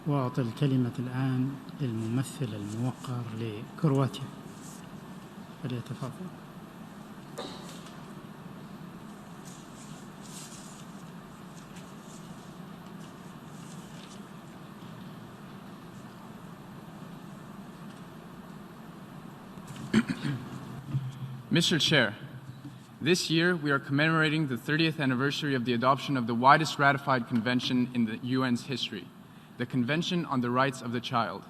وأعطي الكلمة الآن للممثل الموقر لكرواتيا فليتفضل. Mr. Chair, this year we are commemorating the 30th anniversary of the adoption of the widest ratified convention in the UN's history, the Convention on the Rights of the Child.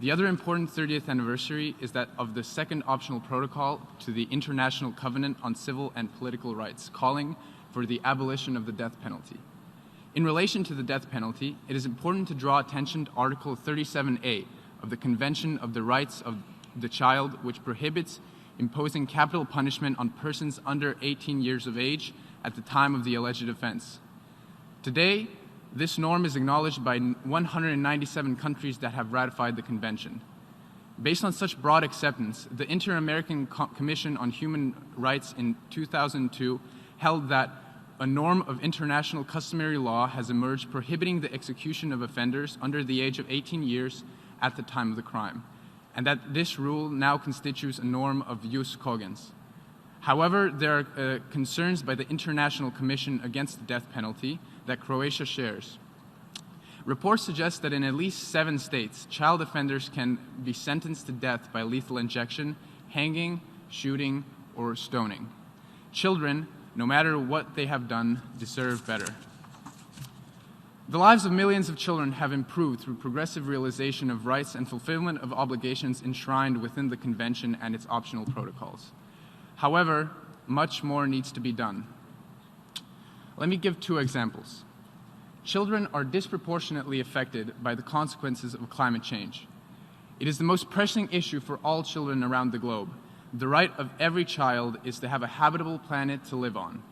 The other important 30th anniversary is that of the second optional protocol to the International Covenant on Civil and Political Rights, calling for the abolition of the death penalty. In relation to the death penalty, it is important to draw attention to Article 37A of the Convention of the Rights of the Child, which prohibits imposing capital punishment on persons under 18 years of age at the time of the alleged offense. Today, this norm is acknowledged by 197 countries that have ratified the convention. Based on such broad acceptance, the Inter-American Commission on Human Rights in 2002 held that a norm of international customary law has emerged prohibiting the execution of offenders under the age of 18 years at the time of the crime, and that this rule now constitutes a norm of jus cogens. However, there are concerns by the International Commission against the death penalty that Croatia shares. Reports suggest that in at least 7 states, child offenders can be sentenced to death by lethal injection, hanging, shooting, or stoning. Children, no matter what they have done, deserve better. The lives of millions of children have improved through progressive realization of rights and fulfillment of obligations enshrined within the Convention and its optional protocols. However, much more needs to be done. Let me give 2 examples. Children are disproportionately affected by the consequences of climate change. It is the most pressing issue for all children around the globe. The right of every child is to have a habitable planet to live on.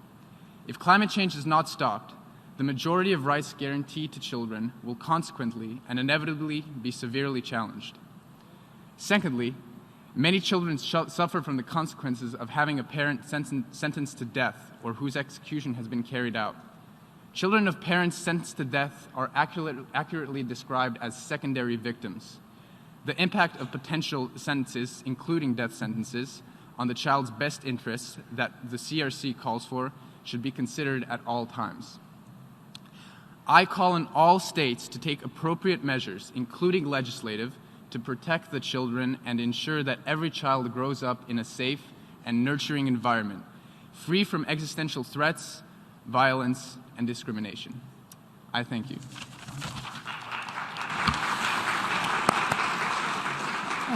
If climate change is not stopped, the majority of rights guaranteed to children will consequently and inevitably be severely challenged. Secondly, many children suffer from the consequences of having a parent sentenced to death or whose execution has been carried out. Children of parents sentenced to death are accurately described as secondary victims. The impact of potential sentences, including death sentences, on the child's best interests that the CRC calls for should be considered at all times. I call on all states to take appropriate measures, including legislative, to protect the children and ensure that every child grows up in a safe and nurturing environment, free from existential threats, violence, and discrimination. I thank you.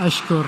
أشكر